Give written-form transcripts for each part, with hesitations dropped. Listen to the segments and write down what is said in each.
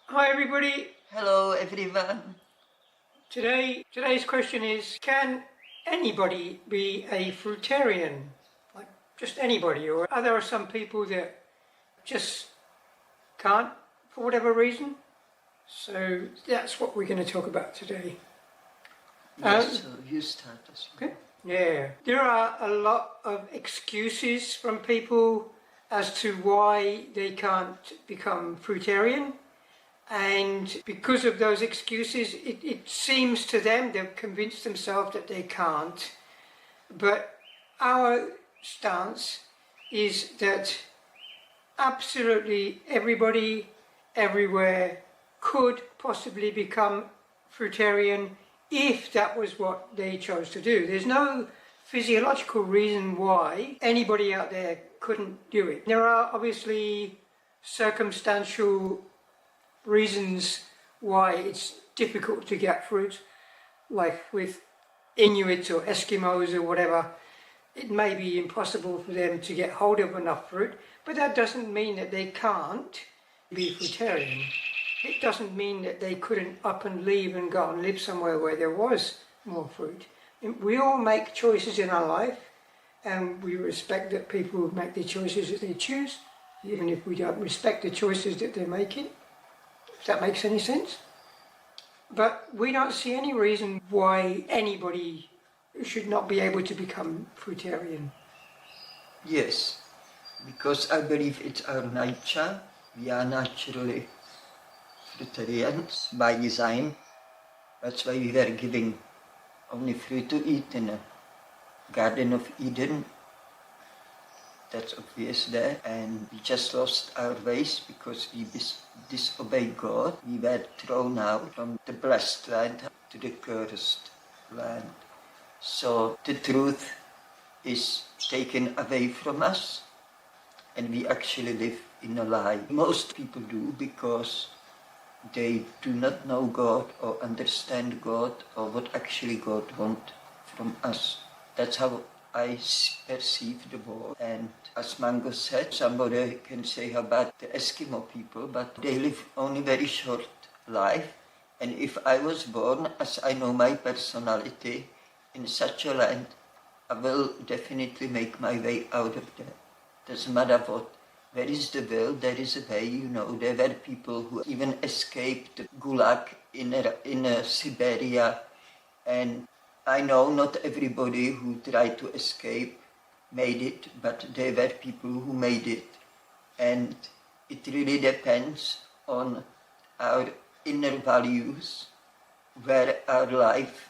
Hi everybody. Hello everyone. Today's question is, can anybody be a fruitarian? Like just anybody, or are there some people that just can't for whatever reason? So that's what we're going to talk about today. Yes, so you start us. Okay. Yeah. There are a lot of excuses from people as to why they can't become fruitarian. And because of those excuses, it seems to them, they've convinced themselves that they can't. But our stance is that absolutely everybody, everywhere, could possibly become fruitarian if that was what they chose to do. There's no physiological reason why anybody out there couldn't do it. There are obviously circumstantial reasons why it's difficult to get fruit, like with Inuits or Eskimos or whatever. It may be impossible for them to get hold of enough fruit, but that doesn't mean that they can't be fruitarian. It doesn't mean that they couldn't up and leave and go and live somewhere where there was more fruit. We all make choices in our life, and we respect that people make the choices that they choose, even if we don't respect the choices that they're making. If that makes any sense. But we don't see any reason why anybody should not be able to become fruitarian. Yes, because I believe it's our nature. We are naturally fruitarians by design. That's why we were giving only fruit to eat in a Garden of Eden. That's obvious there, and we just lost our ways because we disobeyed God. We were thrown out from the blessed land to the cursed land. So the truth is taken away from us, and we actually live in a lie. Most people do because they do not know God or understand God or what actually God wants from us. That's how I perceive the world. And as Mango said, somebody can say about the Eskimo people, but they live only very short life. And if I was born, as I know my personality, in such a land, I will definitely make my way out of there. Doesn't matter what. Where is the will, there is a way, you know. There were people who even escaped the Gulag in Siberia, and I know not everybody who tried to escape made it, but there were people who made it. And it really depends on our inner values, where our life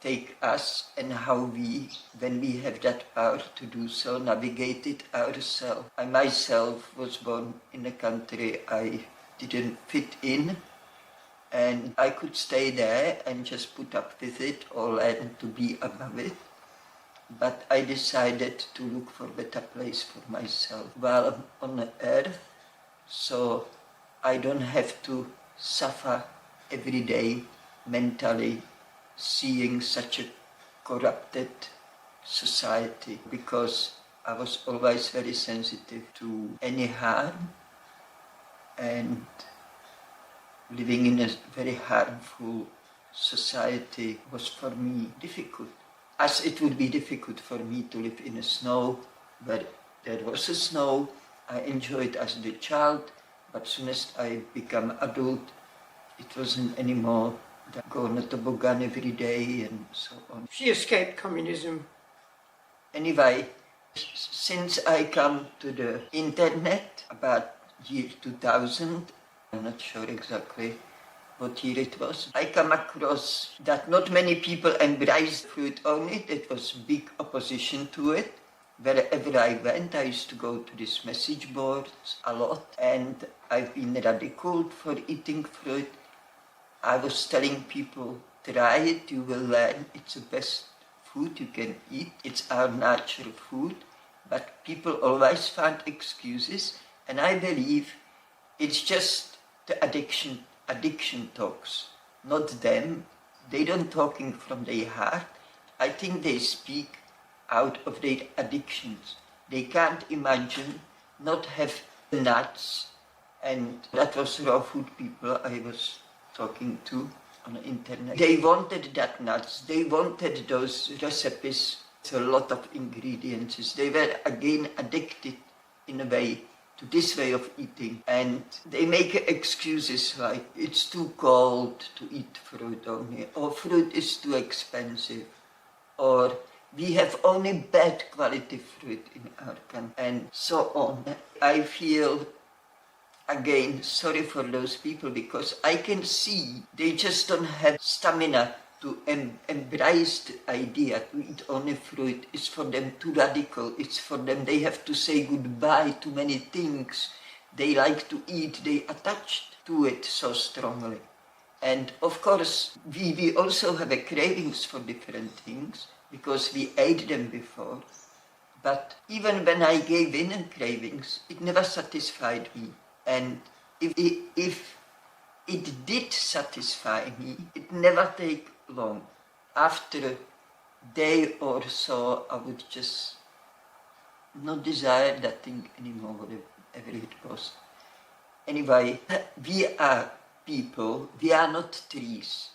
take us and how we, when we have that power to do so, navigate it ourselves. I myself was born in a country I didn't fit in, and I could stay there and just put up with it or learn to be above it. But I decided to look for a better place for myself while I'm on the earth, so I don't have to suffer every day mentally seeing such a corrupted society, because I was always very sensitive to any harm, and living in a very harmful society was for me difficult, as it would be difficult for me to live in a snow where there was a snow. I enjoyed as a child, but as soon as I became adult, it wasn't anymore that go on a toboggan every day and so on. She escaped communism. Anyway, since I come to the internet about year 2000, I'm not sure exactly what year it was, I come across that not many people embraced fruit only. There was big opposition to it. Wherever I went, I used to go to these message boards a lot, and I've been ridiculed for eating fruit. I was telling people, try it, you will learn, it's the best food you can eat, it's our natural food. But people always find excuses, and I believe it's just the addiction talks, not them. They don't talking from their heart. I think they speak out of their addictions. They can't imagine not have nuts And that was raw food people I was talking to on the internet. They wanted that nuts, they wanted those recipes, it's a lot of ingredients. They were again addicted in a way to this way of eating, and they make excuses like it's too cold to eat fruit only, or fruit is too expensive, or we have only bad quality fruit in our country, and so on. I feel again sorry for those people, because I can see they just don't have stamina to embrace the idea to eat only fruit. It's for them too radical, it's for them, they have to say goodbye to many things they like to eat, they attached to it so strongly. And of course we also have a cravings for different things, because we ate them before. But even when I gave in on cravings, it never satisfied me. And if it did satisfy me, it never take long. After a day or so, I would just not desire that thing anymore, whatever it was. Anyway, we are people, we are not trees.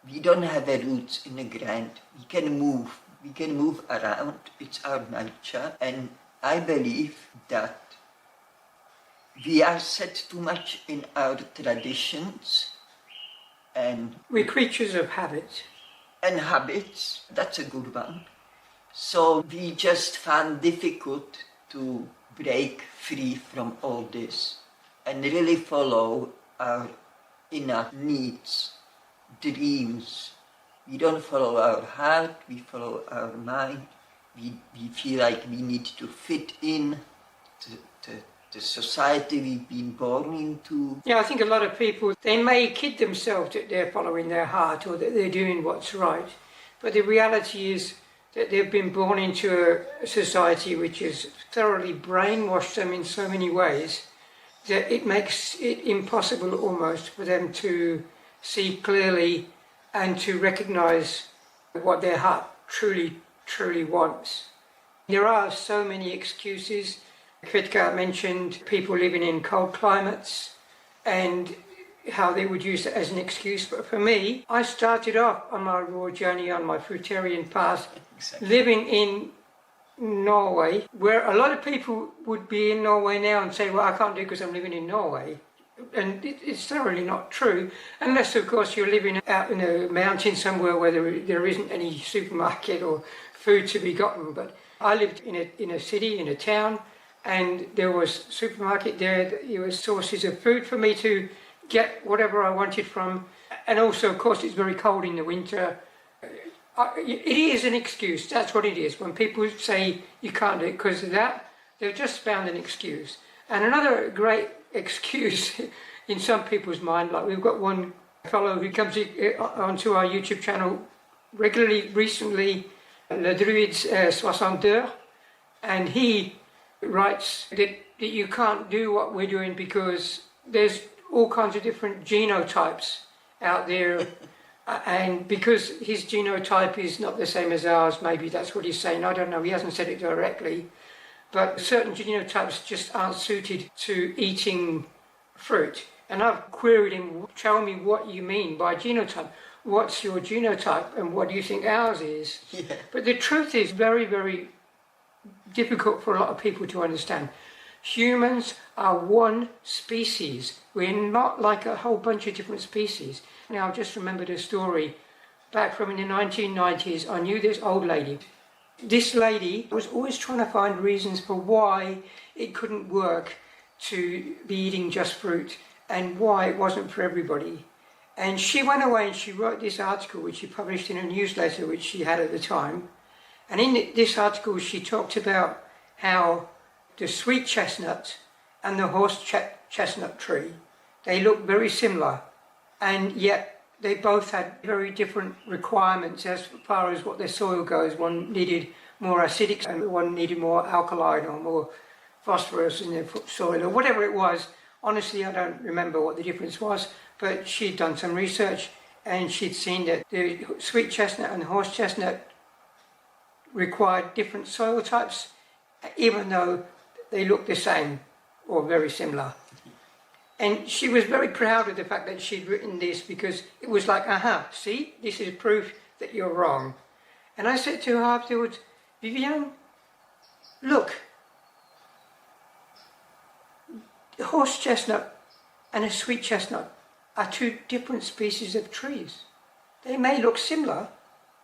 We don't have a roots in the ground. We can move around, it's our nature. And I believe that we are set too much in our traditions, and we're creatures of habit. And habits, that's a good one. So we just found difficult to break free from all this and really follow our inner needs, dreams. We don't follow our heart, we follow our mind. We feel like we need to fit in to the society we've been born into. Yeah, I think a lot of people, they may kid themselves that they're following their heart or that they're doing what's right, but the reality is that they've been born into a society which has thoroughly brainwashed them in so many ways that it makes it impossible almost for them to see clearly and to recognise what their heart truly wants. There are so many excuses. Kvitka mentioned people living in cold climates and how they would use it as an excuse. But for me, I started off on my raw journey on my Fruitarian path, living in Norway, where a lot of people would be in Norway now and say, well, I can't do it because I'm living in Norway. And it's thoroughly not true, unless, of course, you're living out in a mountain somewhere where there isn't any supermarket or food to be gotten. But I lived in a city, in a town, and there was a supermarket there, there was sources of food for me to get whatever I wanted from. And also, of course, it's very cold in the winter. It is an excuse, that's what it is. When people say you can't do it because of that, they've just found an excuse. And another great excuse in some people's mind, like we've got one fellow who comes onto our YouTube channel regularly, recently, Le Druide 62, and he writes that you can't do what we're doing because there's all kinds of different genotypes out there, and because his genotype is not the same as ours, maybe that's what he's saying, I don't know, he hasn't said it directly, but certain genotypes just aren't suited to eating fruit. And I've queried him, tell me what you mean by genotype. What's your genotype and what do you think ours is? Yeah. But the truth is very, very difficult for a lot of people to understand. Humans are one species. We're not like a whole bunch of different species. Now, I just remembered a story back from in the 1990s. I knew this old lady. This lady was always trying to find reasons for why it couldn't work to be eating just fruit and why it wasn't for everybody. And she went away and she wrote this article which she published in a newsletter which she had at the time. And in this article she talked about how the sweet chestnut and the horse chestnut tree, they look very similar, and yet they both had very different requirements as far as what their soil goes. One needed more acidic and one needed more alkaline or more phosphorus in their soil or whatever it was. Honestly, I don't remember what the difference was, but she'd done some research and she'd seen that the sweet chestnut and the horse chestnut required different soil types, even though they look the same or very similar. And she was very proud of the fact that she'd written this, because it was like, aha, see, this is proof that you're wrong. And I said to her afterwards, Viviane, look, a horse chestnut and a sweet chestnut are two different species of trees. They may look similar.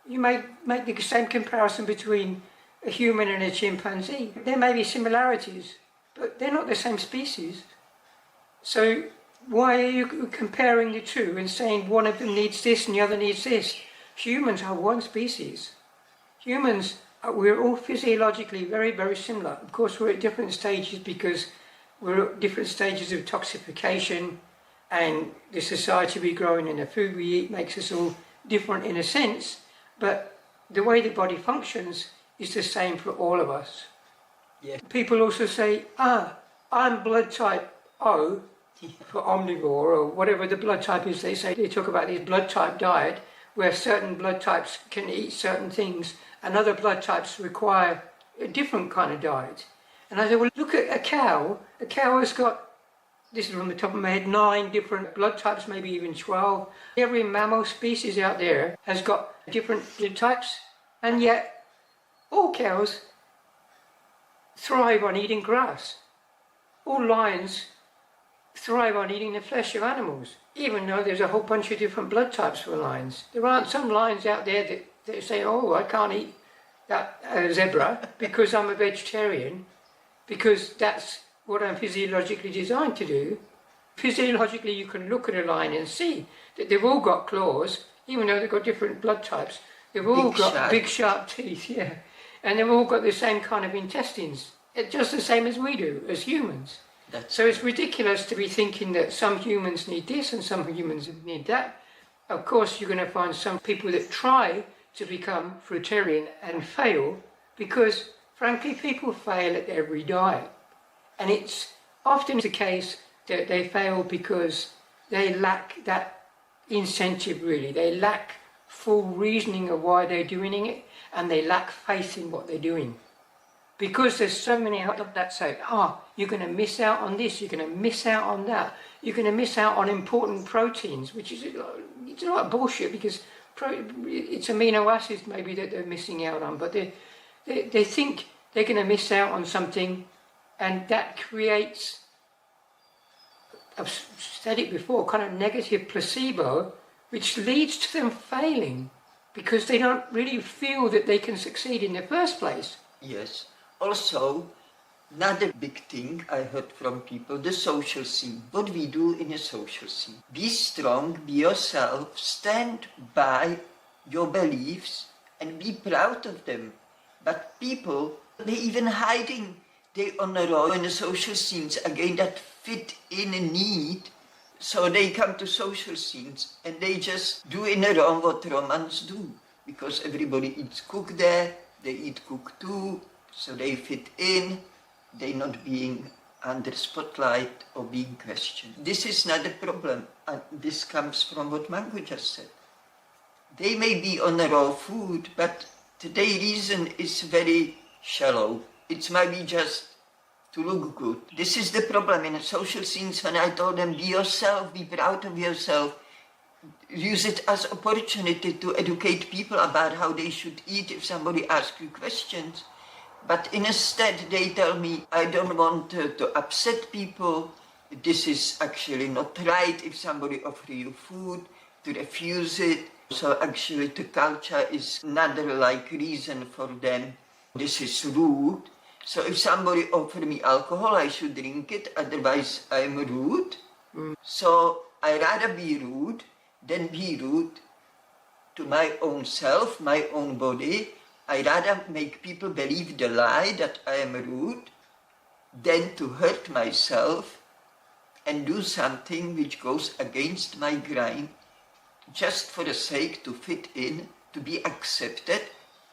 You may make the same comparison between a human and a chimpanzee. There may be similarities, but they're not the same species. So why are you comparing the two and saying one of them needs this and the other needs this? Humans are one species. Humans, we're all physiologically very, very similar. Of course, we're at different stages because we're at different stages of toxification, and the society we grow in and the food we eat makes us all different in a sense, but the way the body functions is the same for all of us. Yeah. People also say, I'm blood type O for omnivore, or whatever the blood type is. They talk about this blood type diet where certain blood types can eat certain things and other blood types require a different kind of diet. And I said, well, look at a cow. A cow has got, this is from the top of my head, 9 different blood types, maybe even 12. Every mammal species out there has got different blood types, and yet all cows thrive on eating grass. All lions thrive on eating the flesh of animals, even though there's a whole bunch of different blood types for lions. There aren't some lions out there that say, oh, I can't eat that zebra because I'm a vegetarian, because that's what I'm physiologically designed to do. Physiologically, you can look at a lion and see that they've all got claws, even though they've got different blood types. They've all got big, sharp teeth, yeah. And they've all got the same kind of intestines, just the same as we do, as humans. So it's ridiculous to be thinking that some humans need this and some humans need that. Of course, you're going to find some people that try to become fruitarian and fail, because, frankly, people fail at every diet. And it's often the case that they fail because they lack that incentive, really. They lack full reasoning of why they're doing it, and they lack faith in what they're doing. Because there's so many out there that say, you're going to miss out on this, you're going to miss out on that, you're going to miss out on important proteins, which is it's a lot of bullshit, because it's amino acids maybe that they're missing out on, but they think they're going to miss out on something, and that creates, I've said it before, kind of negative placebo, which leads to them failing, because they don't really feel that they can succeed in the first place. Yes. Also, another big thing I heard from people, the social scene. What we do in a social scene. Be strong, be yourself, stand by your beliefs and be proud of them. But people, they're even hiding their honor in the social scenes, again, that fit in a need. So they come to social scenes and they just do in a Rome what Romans do. Because everybody eats cook there, they eat cook too. So they fit in, they're not being under spotlight or being questioned. This is not a problem, and this comes from what Mango just said. They may be on the raw food, but their reason is very shallow. It might be just to look good. This is the problem in the social scenes when I told them, be yourself, be proud of yourself. Use it as opportunity to educate people about how they should eat if somebody asks you questions. But instead they tell me, I don't want to upset people. This is actually not right if somebody offers you food, to refuse it. So actually the culture is another reason for them. This is rude. So if somebody offers me alcohol, I should drink it, otherwise I'm rude. So I rather be rude than be rude to my own self, my own body. I rather make people believe the lie that I am rude than to hurt myself and do something which goes against my grain, just for the sake to fit in, to be accepted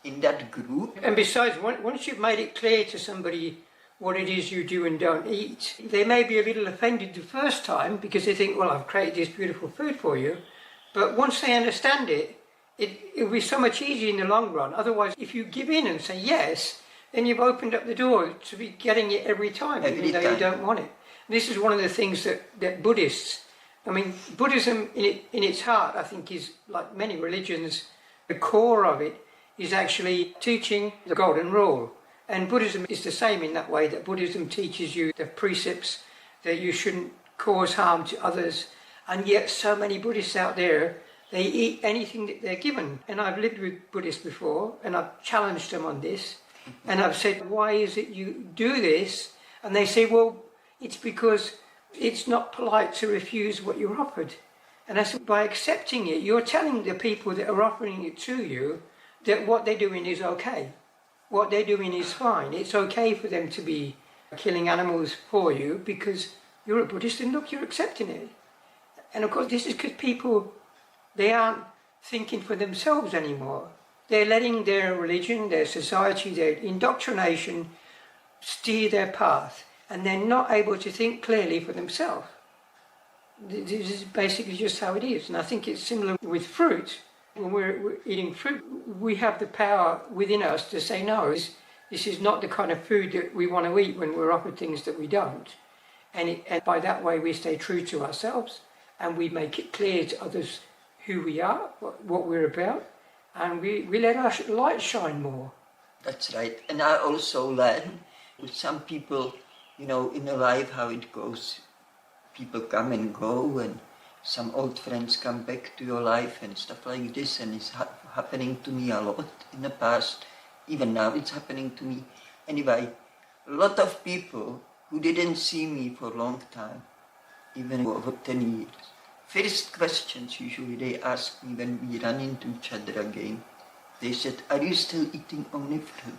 in that group. And besides, once you've made it clear to somebody what it is you do and don't eat, they may be a little offended the first time because they think, well, I've created this beautiful food for you. But once they understand it, it'll be so much easier in the long run. Otherwise, if you give in and say yes, then you've opened up the door to be getting it every time, even though you don't want it. This is one of the things that Buddhists, I mean, Buddhism in its heart, I think, is like many religions, the core of it is actually teaching the golden rule. And Buddhism is the same in that way, that Buddhism teaches you the precepts that you shouldn't cause harm to others. And yet so many Buddhists out there, they eat anything that they're given. And I've lived with Buddhists before, and I've challenged them on this. And I've said, why is it you do this? And they say, well, it's because it's not polite to refuse what you're offered. And I said, by accepting it, you're telling the people that are offering it to you that what they're doing is okay. What they're doing is fine. It's okay for them to be killing animals for you because you're a Buddhist and look, you're accepting it. And of course, this is because people, they aren't thinking for themselves anymore. They're letting their religion, their society, their indoctrination steer their path, and they're not able to think clearly for themselves. This is basically just how it is. And I think it's similar with fruit. When we're eating fruit, we have the power within us to say, no, this is not the kind of food that we want to eat when we're offered things that we don't. And by that way, we stay true to ourselves, and we make it clear to others who we are, what we're about, and we let our light shine more. That's right. And I also learn with some people, you know, in a life how it goes. People come and go, and some old friends come back to your life and stuff like this, and it's happening to me a lot in the past. Even now it's happening to me. Anyway, a lot of people who didn't see me for a long time, even over 10 years, first questions usually they ask me when we run into each other again, they said, are you still eating only fruit?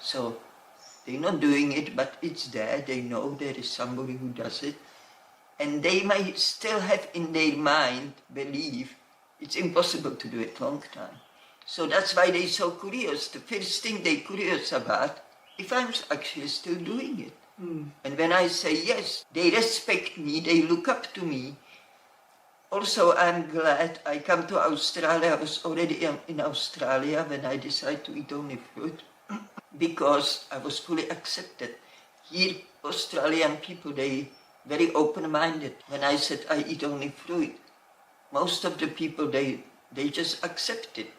So they're not doing it, but it's there. They know there is somebody who does it. And they might still have in their mind believe it's impossible to do it long time. So that's why they're so curious. The first thing they're curious about, if I'm actually still doing it. And when I say yes, they respect me, they look up to me. Also, I'm glad I come to Australia. I was already in Australia when I decided to eat only fruit because I was fully accepted. Here, Australian people, they very open-minded. When I said I eat only fruit, most of the people, they just accept it.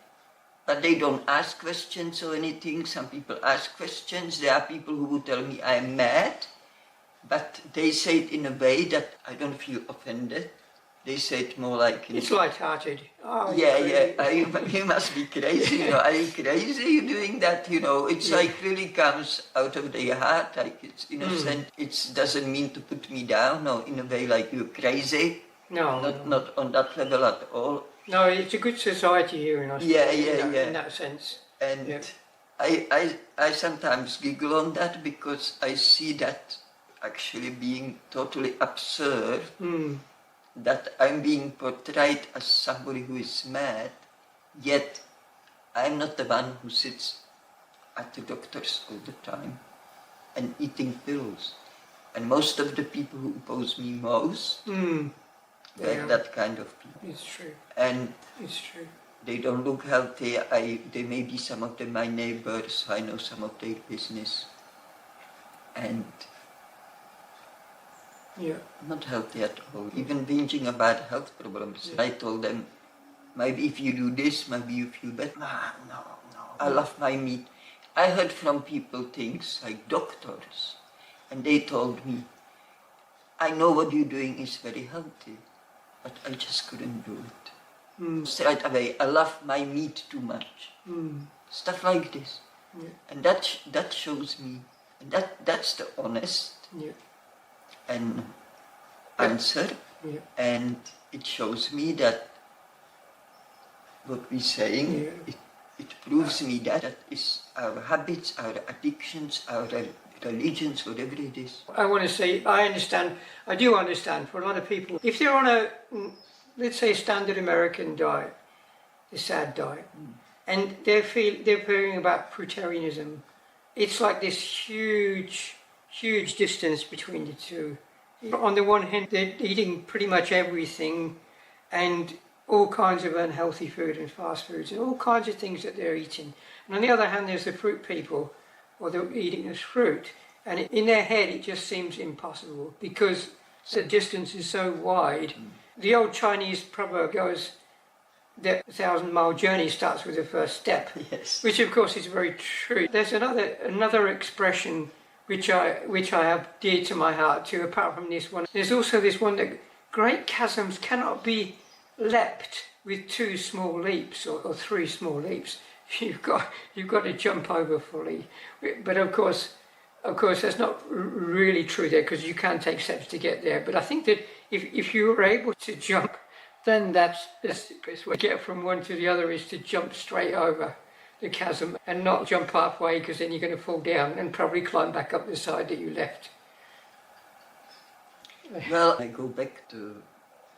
But they don't ask questions or anything. Some people ask questions. There are people who would tell me I'm mad, but they say it in a way that I don't feel offended. They say it more like... It's light-hearted. Oh, yeah. You must be crazy, you know. Are you crazy? You doing that, you know? It's like really comes out of their heart, like it's innocent. It doesn't mean to put me down, no, in a way like you're crazy. No. Not on that level at all. No, it's a good society here in Australia. Yeah. In that sense. And I sometimes giggle on that because I see that actually being totally absurd. That I'm being portrayed as somebody who is mad, yet I'm not the one who sits at the doctors all the time and eating pills. And most of the people who oppose me most, they're that kind of people. It's true. And it's true. They don't look healthy. They may be some of them my neighbors. I know some of their business. And not healthy at all. Even whinging about health problems. I told them, maybe if you do this, maybe you feel better. No. I love my meat. I heard from people things like doctors, and they told me, I know what you're doing is very healthy, but I just couldn't do it. Straight away, I love my meat too much. Stuff like this. And that shows me, and that's the honest and answer, and it shows me that what we're saying, it proves me that is our habits, our addictions, our religions, whatever it is. I want to say, I do understand for a lot of people, if they're on a, let's say, standard American diet, the SAD diet, and they're hearing about fruitarianism, it's like this huge distance between the two. On the one hand, they're eating pretty much everything and all kinds of unhealthy food and fast foods and all kinds of things that they're eating. And on the other hand, there's the fruit people, or they're eating as fruit. And in their head, it just seems impossible because the distance is so wide. The old Chinese proverb goes, the 1,000-mile journey starts with the first step, Yes. which of course is very true. There's another expression which I have dear to my heart too, apart from this one. There's also this one that great chasms cannot be leapt with 2 small leaps or 3 small leaps. You've got to jump over fully. But of course that's not really true there, because you can take steps to get there. But I think that if you were able to jump, then that's the best way to get from one to the other, is to jump straight over the chasm and not jump halfway, because then you're going to fall down and probably climb back up the side that you left. Well, I go back to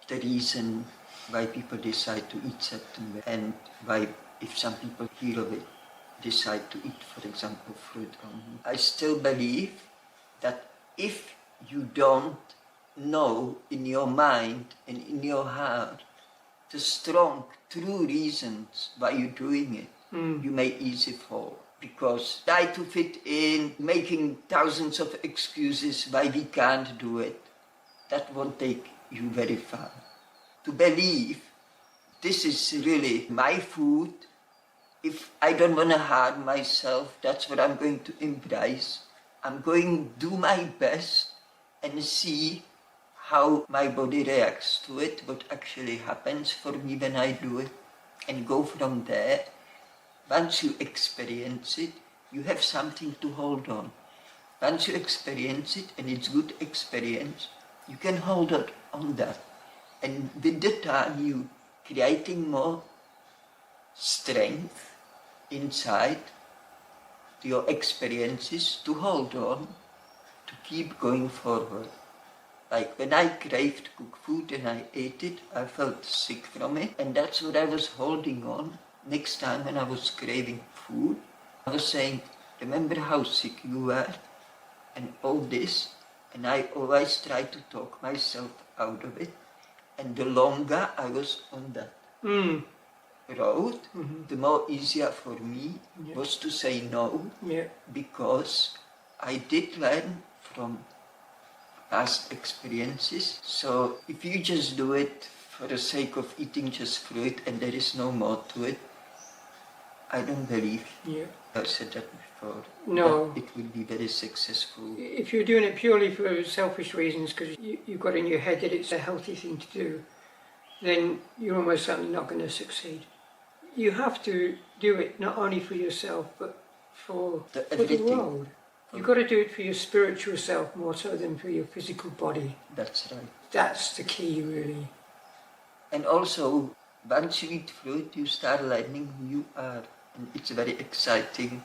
the reason why people decide to eat certain, and why, if some people hear of it, decide to eat, for example, fruit only. I still believe that if you don't know in your mind and in your heart the strong, true reasons why you're doing it, you may easily fall. Because try to fit in, making thousands of excuses why we can't do it, that won't take you very far. To believe this is really my food, if I don't want to harm myself, that's what I'm going to embrace. I'm going to do my best and see how my body reacts to it, what actually happens for me when I do it, and go from there. Once you experience it, you have something to hold on. Once you experience it, and it's good experience, you can hold on that. And with the time, you creating more strength inside your experiences to hold on, to keep going forward. Like when I craved cooked food and I ate it, I felt sick from it, and that's what I was holding on. Next time when I was craving food, I was saying, remember how sick you were and all this, and I always try to talk myself out of it. And the longer I was on that road, the more easier for me was to say no, because I did learn from past experiences. So if you just do it for the sake of eating just fruit and there is no more to it, I don't believe, I've said that before, no, that it will be very successful. If you're doing it purely for selfish reasons, because you've got in your head that it's a healthy thing to do, then you're almost certainly not going to succeed. You have to do it not only for yourself, but for the world. You've got to do it for your spiritual self more so than for your physical body. That's right. That's the key, really. And also, once you eat fruit, you start learning who you are. And it's a very exciting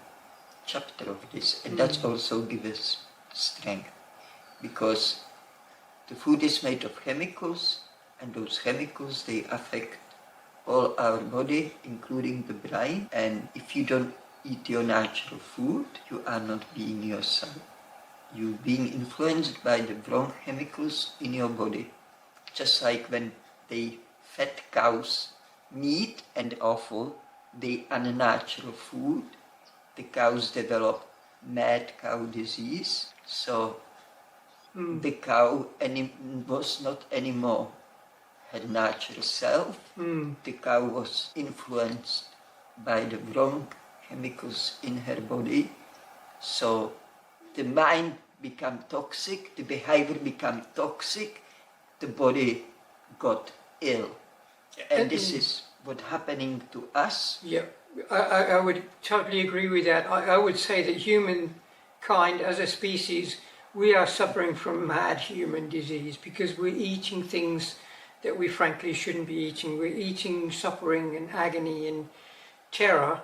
chapter of this. And that's also gives us strength. Because the food is made of chemicals, and those chemicals, they affect all our body, including the brain. And if you don't eat your natural food, you are not being yourself. You're being influenced by the wrong chemicals in your body. Just like when they fed cows meat and offal the unnatural food, the cows develop mad cow disease. So the cow was not anymore her natural self. The cow was influenced by the wrong chemicals in her body. So the mind became toxic, the behavior became toxic, the body got ill. And this is what's happening to us. Yeah, I would totally agree with that. I would say that humankind as a species, we are suffering from mad human disease because we're eating things that we frankly shouldn't be eating. We're eating suffering and agony and terror.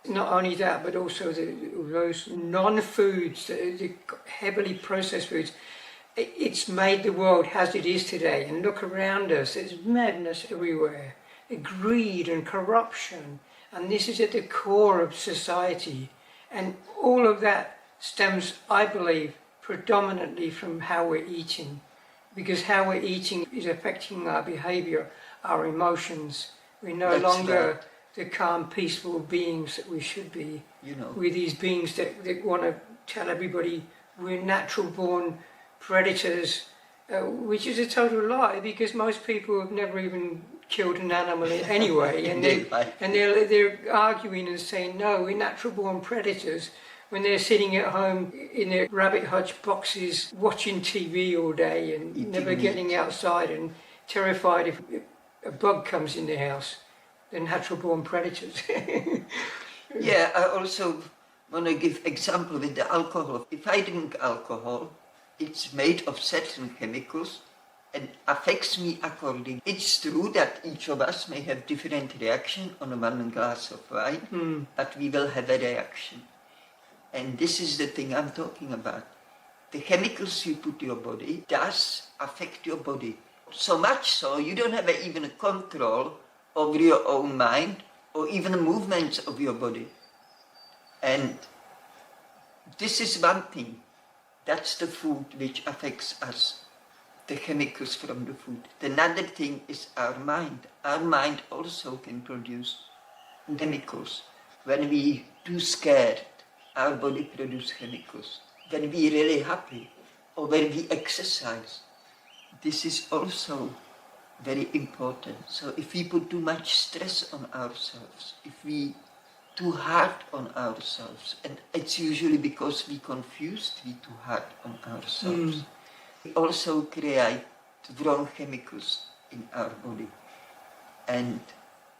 Not only that, but also those non-foods, the heavily processed foods. It's made the world as it is today. And look around us, there's madness everywhere. Greed and corruption. And this is at the core of society. And all of that stems, I believe, predominantly from how we're eating. Because how we're eating is affecting our behavior, our emotions. We're no longer the calm, peaceful beings that we should be. You know. We're these beings that want to tell everybody we're natural born predators, which is a total lie, because most people have never even killed an animal anyway, and they're arguing and saying no, we're natural born predators, when they're sitting at home in their rabbit hutch boxes watching TV all day and never getting outside and terrified if a bug comes in their house. They're natural born predators. Yeah, I also want to give example with the alcohol. If I drink alcohol, it's made of certain chemicals and affects me accordingly. It's true that each of us may have different reaction on one glass of wine, but we will have a reaction. And this is the thing I'm talking about. The chemicals you put in your body does affect your body. So much so, you don't have even a control over your own mind or even the movements of your body. And this is one thing. That's the food which affects us, the chemicals from the food. Another thing is our mind. Our mind also can produce chemicals. When we too scared, our body produces chemicals. When we really happy or when we exercise, this is also very important. So if we put too much stress on ourselves, if we too hard on ourselves, and it's usually because we confused, we too hard on ourselves. We also create wrong chemicals in our body. And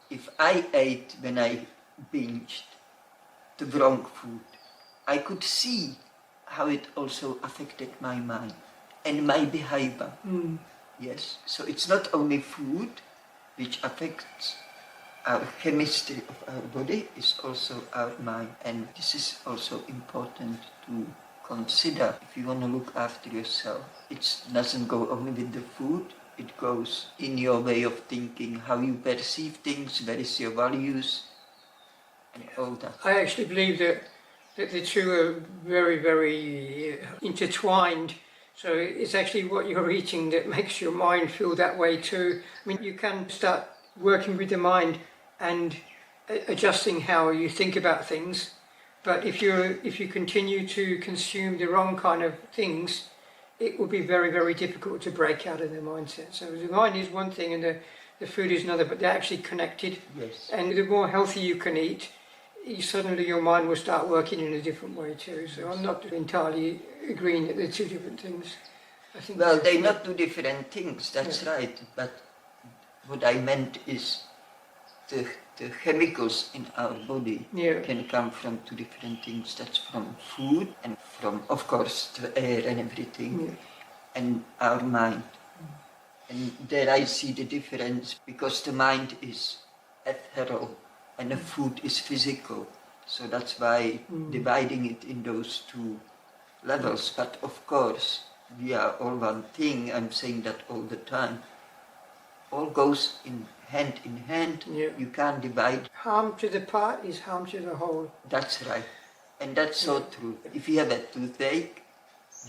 if I ate when I binged the wrong food, I could see how it also affected my mind and my behavior. Yes, so it's not only food which affects our chemistry of our body, it's also our mind. And this is also important to consider if you want to look after yourself. It doesn't go only with the food, it goes in your way of thinking, how you perceive things, where is your values, and all that. I actually believe that the two are very, very intertwined. So it's actually what you're eating that makes your mind feel that way too. I mean, you can start working with the mind and adjusting how you think about things, but if you continue to consume the wrong kind of things, it will be very, very difficult to break out of the mindset. So the mind is one thing and the food is another, but they're actually connected. Yes. And the more healthy you can eat, suddenly your mind will start working in a different way too. So I'm not entirely agreeing that they're two different things. I think well, they're not two different things, that's right. But what I meant is the chemicals in our body can come from two different things. That's from food and from, of course, the air and everything, and our mind. And there I see the difference, because the mind is ethereal and the food is physical. So that's why dividing it in those two levels. But of course, we are all one thing. I'm saying that all the time. All goes in hand. You can't divide. Harm to the part is harm to the whole. That's right. And that's so true. If you have a toothache,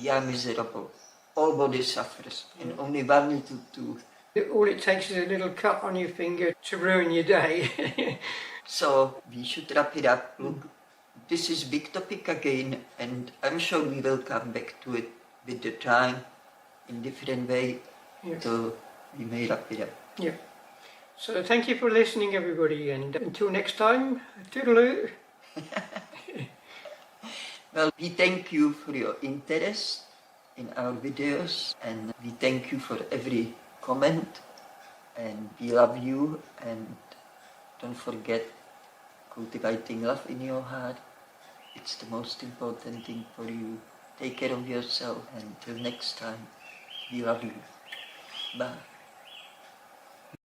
we are miserable. All body suffers, and only one little tooth. All it takes is a little cut on your finger to ruin your day. So we should wrap it up. Look, this is big topic again, and I'm sure we will come back to it with the time in different way. So we may wrap it up. Yeah. So thank you for listening, everybody, and until next time, toodaloo. Well, we thank you for your interest in our videos, and we thank you for every comment, and we love you, and don't forget cultivating love in your heart. It's the most important thing for you. Take care of yourself, and till next time, we love you. Bye.